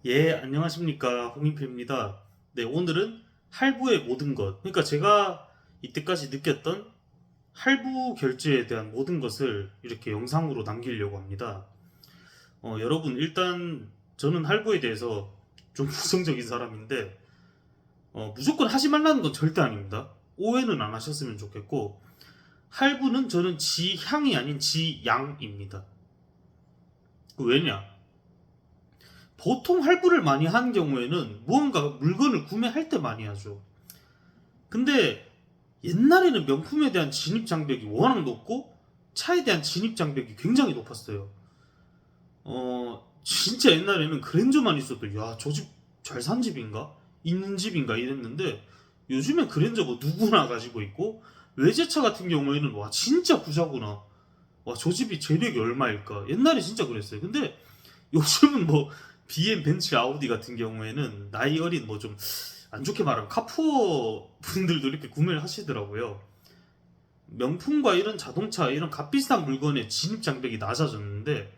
예, 안녕하십니까. 홍인표입니다. 네, 오늘은 할부의 모든 것, 그러니까 제가 이때까지 느꼈던 할부 결제에 대한 모든 것을 이렇게 영상으로 남기려고 합니다. 여러분, 일단 저는 할부에 대해서 좀 부정적인 사람인데, 무조건 하지 말라는 건 절대 아닙니다. 오해는 안 하셨으면 좋겠고, 할부는 저는 지향이 아닌 지양입니다. 왜냐? 보통 할부를 많이 하는 경우에는 무언가 물건을 구매할 때 많이 하죠. 근데 옛날에는 명품에 대한 진입 장벽이 워낙 높고 차에 대한 진입 장벽이 굉장히 높았어요. 진짜 옛날에는 그랜저만 있어도 야, 저 집 잘 산 집인가? 있는 집인가? 이랬는데 요즘엔 그랜저 뭐 누구나 가지고 있고 외제차 같은 경우에는 와, 진짜 부자구나. 와, 저 집이 재력이 얼마일까? 옛날에 진짜 그랬어요. 근데 요즘은 뭐 BM, 벤츠, 아우디 같은 경우에는 나이 어린 뭐 좀 안 좋게 말하면 카푸어 분들도 이렇게 구매를 하시더라고요. 명품과 이런 자동차, 이런 값비싼 물건의 진입 장벽이 낮아졌는데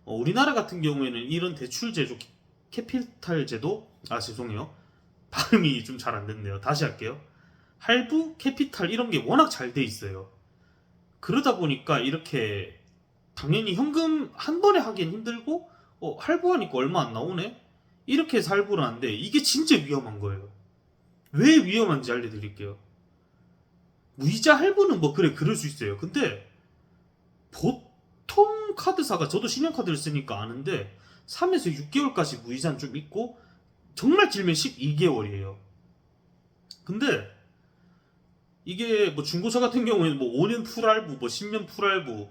우리나라 같은 경우에는 이런 대출 제조, 캐피탈 제도, 아 죄송해요, 발음이 좀 잘 안 됐네요. 다시 할게요. 할부, 캐피탈 이런 게 워낙 잘 돼 있어요. 그러다 보니까 이렇게 당연히 현금 한 번에 하기엔 힘들고 할부하니까 얼마 안 나오네? 이렇게 해서 할부를 하는데 이게 진짜 위험한 거예요. 왜 위험한지 알려드릴게요. 무이자 할부는 뭐 그래 그럴 수 있어요. 근데 보통 카드사가, 저도 신용카드를 쓰니까 아는데 3에서 6개월까지 무이자는 좀 있고 정말 길면 12개월이에요. 근데 이게 뭐 중고차 같은 경우에는 뭐 5년 풀할부, 뭐 10년 풀할부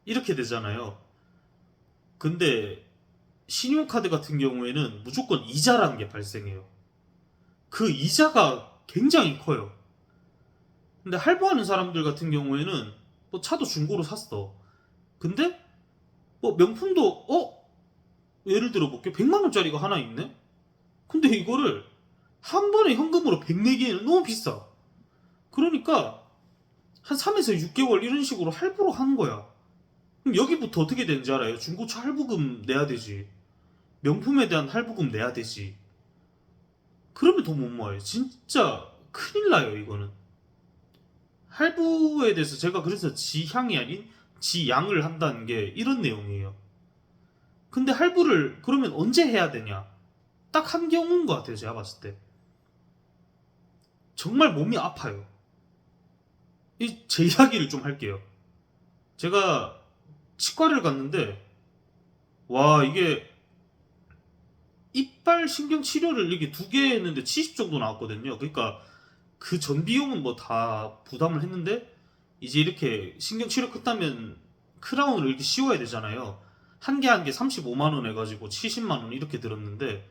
이렇게 되잖아요. 근데 신용카드 같은 경우에는 무조건 이자라는 게 발생해요. 그 이자가 굉장히 커요. 근데 할부하는 사람들 같은 경우에는 뭐 차도 중고로 샀어. 근데 뭐 명품도 예를 들어 볼게, 100만 원짜리가 하나 있네. 근데 이거를 한 번에 현금으로 100 내기에는 너무 비싸. 그러니까 한 3에서 6개월 이런 식으로 할부로 하는 거야. 그럼 여기부터 어떻게 되는지 알아요? 중고차 할부금 내야 되지. 명품에 대한 할부금 내야 되지. 그러면 돈 못 모아요. 진짜 큰일 나요, 이거는. 할부에 대해서 제가 그래서 지향이 아닌 지양을 한다는 게 이런 내용이에요. 근데 할부를 그러면 언제 해야 되냐? 딱 한 경우인 것 같아요, 제가 봤을 때. 정말 몸이 아파요. 제 이야기를 좀 할게요. 제가 치과를 갔는데, 와, 이게 이빨 신경 치료를 이렇게 두 개 했는데 70 정도 나왔거든요. 그러니까 그 전 비용은 뭐 다 부담을 했는데, 이제 이렇게 신경 치료 끝나면 크라운을 이렇게 씌워야 되잖아요. 한 개 한 개 35만 원 해가지고 70만 원 이렇게 들었는데,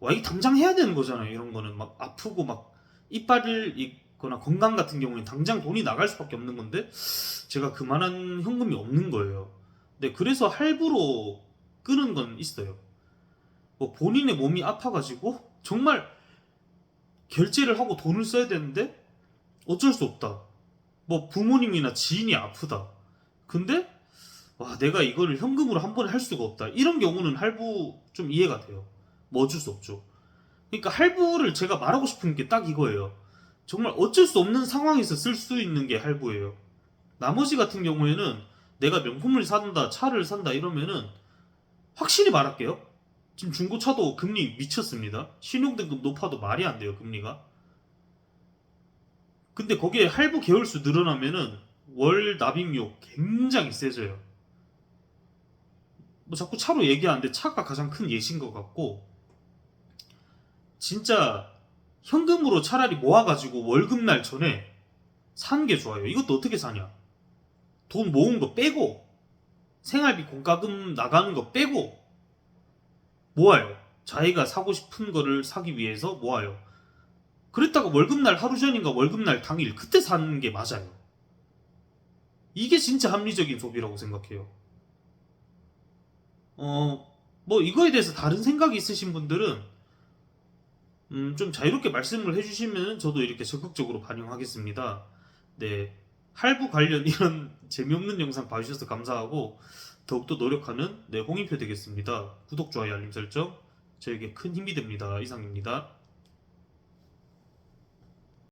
와, 이게 당장 해야 되는 거잖아요. 이런 거는 막 아프고 막 이빨을 있거나 건강 같은 경우는 당장 돈이 나갈 수밖에 없는 건데 제가 그만한 현금이 없는 거예요. 네, 그래서 할부로 끄는 건 있어요. 뭐 본인의 몸이 아파가지고 정말 결제를 하고 돈을 써야 되는데 어쩔 수 없다. 뭐 부모님이나 지인이 아프다. 근데 와, 내가 이거를 현금으로 한 번에 할 수가 없다. 이런 경우는 할부 좀 이해가 돼요. 뭐 어쩔 수 없죠. 그러니까 할부를 제가 말하고 싶은 게 딱 이거예요. 정말 어쩔 수 없는 상황에서 쓸 수 있는 게 할부예요. 나머지 같은 경우에는 내가 명품을 산다, 차를 산다 이러면은 확실히 말할게요. 지금 중고차도 금리 미쳤습니다. 신용등급 높아도 말이 안 돼요, 금리가. 근데 거기에 할부 개월수 늘어나면은 월 납입료 굉장히 세져요. 뭐 자꾸 차로 얘기하는데 차가 가장 큰 예시인 것 같고, 진짜 현금으로 차라리 모아가지고 월급날 전에 사는 게 좋아요. 이것도 어떻게 사냐? 돈 모은 거 빼고, 생활비 공과금 나가는 거 빼고 모아요. 자기가 사고 싶은 거를 사기 위해서 모아요. 그랬다가 월급날 하루 전인가 월급날 당일 그때 사는 게 맞아요. 이게 진짜 합리적인 소비라고 생각해요. 뭐 이거에 대해서 다른 생각이 있으신 분들은 좀 자유롭게 말씀을 해주시면 저도 이렇게 적극적으로 반영하겠습니다. 네, 할부 관련 이런 재미없는 영상 봐주셔서 감사하고 더욱더 노력하는 홍인표 되겠습니다. 구독, 좋아요, 알림 설정 저에게 큰 힘이 됩니다. 이상입니다.